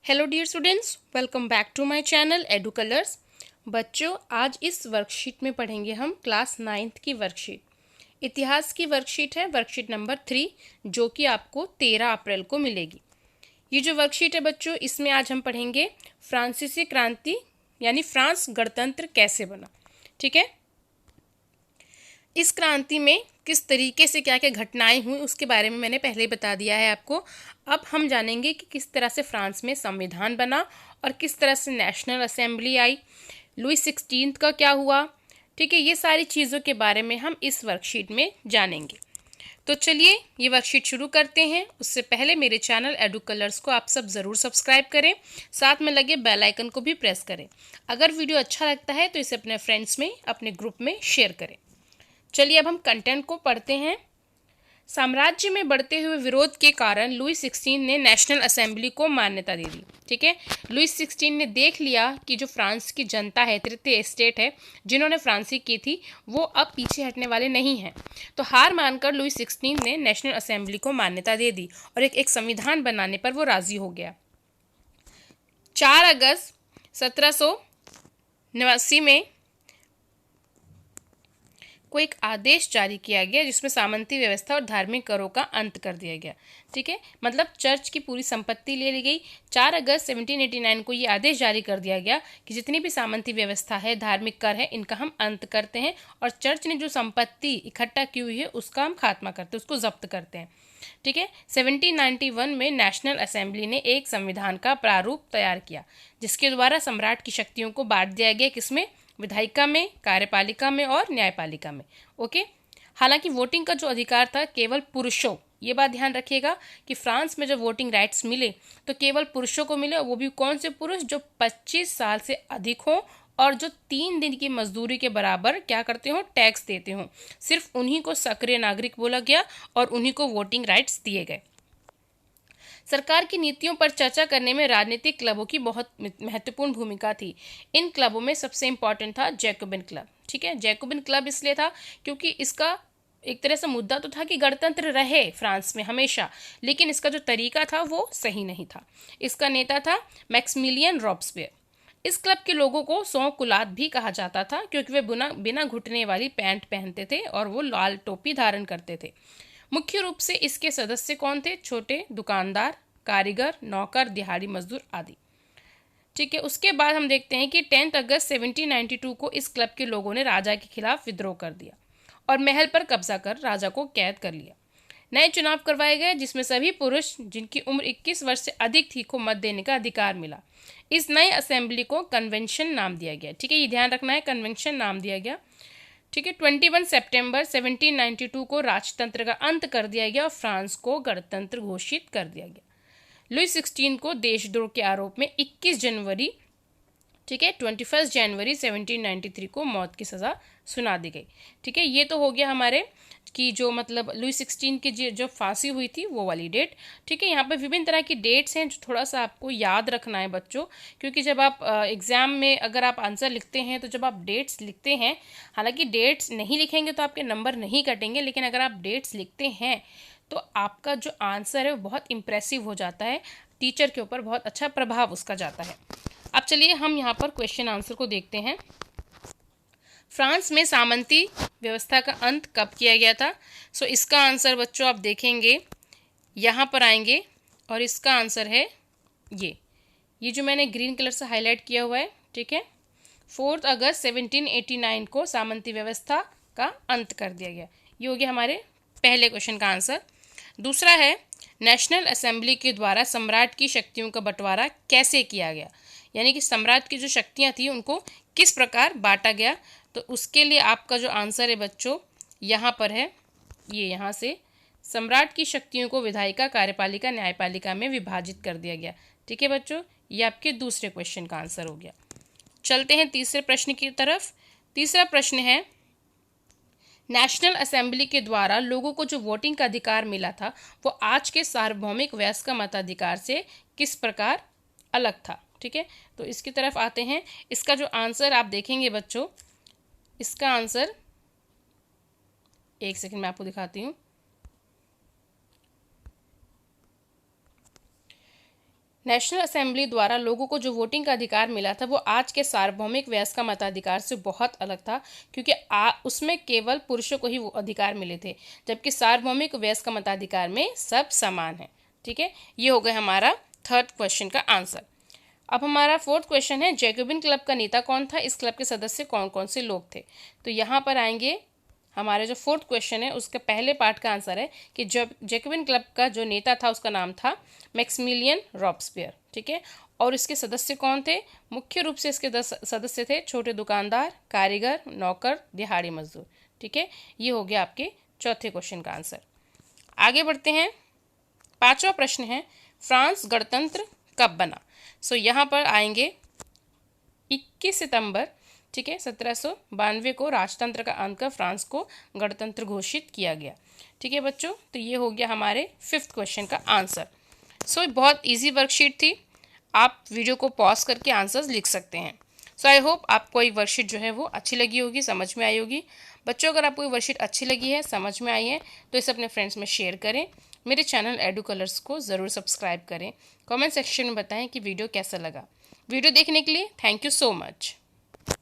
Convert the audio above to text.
Hello dear students, welcome back to my channel Edu Colors. बच्चों, आज इस worksheet में पढ़ेंगे हम क्लास 9th की वर्कशीट। इतिहास की वर्कशीट है, वर्कशीट नंबर 3, जो कि आपको 13 अप्रैल को मिलेगी। ये जो वर्कशीट है बच्चों, इसमें आज हम पढ़ेंगे फ्रांसीसी क्रांति यानी फ्रांस गणतंत्र कैसे बना। ठीक है, इस क्रांति में किस तरीके से क्या क्या घटनाएं हुई उसके बारे में मैंने पहले ही बता दिया है आपको। अब हम जानेंगे कि किस तरह से फ्रांस में संविधान बना और किस तरह से नेशनल असेंबली आई, लुई 16 का क्या हुआ। ठीक है, ये सारी चीज़ों के बारे में हम इस वर्कशीट में जानेंगे। तो चलिए ये वर्कशीट शुरू करते हैं। उससे पहले मेरे चैनल एडू कलर्स को आप सब ज़रूर सब्सक्राइब करें, साथ में लगे बेल आइकन को भी प्रेस करें। अगर वीडियो अच्छा लगता है तो इसे अपने फ्रेंड्स में, अपने ग्रुप में शेयर करें। चलिए अब हम कंटेंट को पढ़ते हैं। साम्राज्य में बढ़ते हुए विरोध के कारण लुई 16 ने नेशनल असेंबली को मान्यता दे दी। ठीक है, लुई 16 ने देख लिया कि जो फ्रांस की जनता है, तृतीय स्टेट है, जिन्होंने फ्रांसी की थी, वो अब पीछे हटने वाले नहीं हैं। तो हार मानकर लुई 16 ने नेशनल असेंबली को मान्यता दे दी और एक संविधान बनाने पर वो राजी हो गया। 4 अगस्त 1789 में को एक आदेश जारी किया गया जिसमें सामंती व्यवस्था और धार्मिक करों का अंत कर दिया गया। ठीक है, मतलब चर्च की पूरी संपत्ति ले ली गई। 4 अगस्त 1789 को ये आदेश जारी कर दिया गया कि जितनी भी सामंती व्यवस्था है, धार्मिक कर है, इनका हम अंत करते हैं और चर्च ने जो संपत्ति इकट्ठा की हुई है उसका हम खात्मा करते हैं, उसको जब्त करते हैं। ठीक है, 1791 में नेशनल असेंबली ने एक संविधान का प्रारूप तैयार किया जिसके द्वारा सम्राट की शक्तियों को बांट दिया गया, किसमें? विधायिका में, कार्यपालिका में और न्यायपालिका में। ओके, हालांकि वोटिंग का जो अधिकार था केवल पुरुषों, ये बात ध्यान रखिएगा कि फ्रांस में जब वोटिंग राइट्स मिले तो केवल पुरुषों को मिले, वो भी कौन से पुरुष? जो 25 साल से अधिक हो और जो 3 दिन की मजदूरी के बराबर क्या करते हो? टैक्स देते हो। सिर्फ उन्हीं को सक्रिय नागरिक बोला गया और उन्हीं को वोटिंग राइट्स दिए गए। सरकार की नीतियों पर चर्चा करने में राजनीतिक क्लबों की बहुत महत्वपूर्ण भूमिका थी। इन क्लबों में सबसे इंपॉर्टेंट था जैकोबिन क्लब। ठीक है, जैकोबिन क्लब इसलिए था क्योंकि इसका एक तरह से मुद्दा तो था कि गणतंत्र रहे फ्रांस में हमेशा, लेकिन इसका जो तरीका था वो सही नहीं था। इसका नेता था मैक्सिमिलियन रॉब्सपियर। इस क्लब के लोगों को सौ कुलात भी कहा जाता था क्योंकि वे बिना घुटने वाली पैंट पहनते थे और वो लाल टोपी धारण करते थे। मुख्य रूप से इसके सदस्य कौन थे? छोटे दुकानदार, कारीगर, नौकर, दिहाड़ी मजदूर आदि। ठीक है, उसके बाद हम देखते हैं कि 10 अगस्त 1792 को इस क्लब के लोगों ने राजा के खिलाफ विद्रोह कर दिया और महल पर कब्जा कर राजा को कैद कर लिया। नए चुनाव करवाए गए जिसमें सभी पुरुष जिनकी उम्र 21 वर्ष से अधिक थी को मत देने का अधिकार मिला। इस नए असेंबली को कन्वेंशन नाम दिया गया। ठीक है, ये ध्यान रखना है, कन्वेंशन नाम दिया गया। ठीक है, 21 सितंबर 1792 को राजतंत्र का अंत कर दिया गया और फ्रांस को गणतंत्र घोषित कर दिया गया। लुई 16 को देशद्रोह के आरोप में 21 जनवरी, ठीक है, 21 जनवरी 1793 को मौत की सज़ा सुना दी गई। ठीक है, ये तो हो गया हमारे कि जो मतलब लुई 16 की जो फांसी हुई थी वो वाली डेट। ठीक है, यहाँ पर विभिन्न तरह की डेट्स हैं जो थोड़ा सा आपको याद रखना है बच्चों, क्योंकि जब आप एग्ज़ाम में अगर आप आंसर लिखते हैं तो जब आप डेट्स लिखते हैं, हालांकि डेट्स नहीं लिखेंगे तो आपके नंबर नहीं कटेंगे, लेकिन अगर आप डेट्स लिखते हैं तो आपका जो आंसर है वो बहुत इम्प्रेसिव हो जाता है, टीचर के ऊपर बहुत अच्छा प्रभाव उसका जाता है। अब चलिए हम यहाँ पर क्वेश्चन आंसर को देखते हैं। फ्रांस में सामंती व्यवस्था का अंत कब किया गया था? सो इसका आंसर बच्चों आप देखेंगे यहाँ पर आएंगे और इसका आंसर है ये जो मैंने ग्रीन कलर से हाईलाइट किया हुआ है। ठीक है, 4 अगस्त 1789 को सामंती व्यवस्था का अंत कर दिया गया। ये हो गया हमारे पहले क्वेश्चन का आंसर। दूसरा है, नेशनल असेंबली के द्वारा सम्राट की शक्तियों का बंटवारा कैसे किया गया, यानी कि सम्राट की जो शक्तियां थी उनको किस प्रकार बांटा गया। तो उसके लिए आपका जो आंसर है बच्चों यहाँ पर है, ये यहाँ से सम्राट की शक्तियों को विधायिका, कार्यपालिका, न्यायपालिका में विभाजित कर दिया गया। ठीक है बच्चों, ये आपके दूसरे क्वेश्चन का आंसर हो गया। चलते हैं तीसरे प्रश्न की तरफ। तीसरा प्रश्न है, नेशनल असेंबली के द्वारा लोगों को जो वोटिंग का अधिकार मिला था वो आज के सार्वभौमिक वयस्क मताधिकार से किस प्रकार अलग था। ठीक है, तो इसकी तरफ आते हैं। इसका जो आंसर आप देखेंगे बच्चों, इसका आंसर एक सेकंड में आपको दिखाती हूँ। नेशनल असेंबली द्वारा लोगों को जो वोटिंग का अधिकार मिला था वो आज के सार्वभौमिक वयस्क मताधिकार से बहुत अलग था, क्योंकि उसमें केवल पुरुषों को ही वो अधिकार मिले थे, जबकि सार्वभौमिक वयस्क मताधिकार में सब समान है। ठीक है, ये हो गया हमारा थर्ड क्वेश्चन का आंसर। अब हमारा फोर्थ क्वेश्चन है, जैकोबिन क्लब का नेता कौन था, इस क्लब के सदस्य कौन कौन से लोग थे। तो यहाँ पर आएंगे हमारे जो फोर्थ क्वेश्चन है उसके पहले पार्ट का आंसर है कि जब जैकोबिन क्लब का जो नेता था उसका नाम था मैक्सिमिलियन रॉब्सपियर। ठीक है, और इसके सदस्य कौन थे, मुख्य रूप से इसके 10 सदस्य थे, छोटे दुकानदार, कारीगर, नौकर, दिहाड़ी मजदूर। ठीक है, ये हो गया आपके चौथे क्वेश्चन का आंसर। आगे बढ़ते हैं, पांचवा प्रश्न है, फ्रांस गणतंत्र कब बना। सो यहाँ पर आएंगे 21 सितंबर, ठीक है, 1792 को राजतंत्र का अंत कर फ्रांस को गणतंत्र घोषित किया गया। ठीक है बच्चों, तो ये हो गया हमारे फिफ्थ क्वेश्चन का आंसर। सो बहुत इजी वर्कशीट थी, आप वीडियो को पॉज करके आंसर्स लिख सकते हैं। सो आई होप आपको ये वर्कशीट जो है वो अच्छी लगी होगी, समझ में आई होगी। बच्चों अगर आपको ये वर्कशीट अच्छी लगी है, समझ में आई है, तो इसे अपने फ्रेंड्स में शेयर करें। मेरे चैनल एडू कलर्स को ज़रूर सब्सक्राइब करें। कमेंट सेक्शन में बताएं कि वीडियो कैसा लगा। वीडियो देखने के लिए थैंक यू सो मच।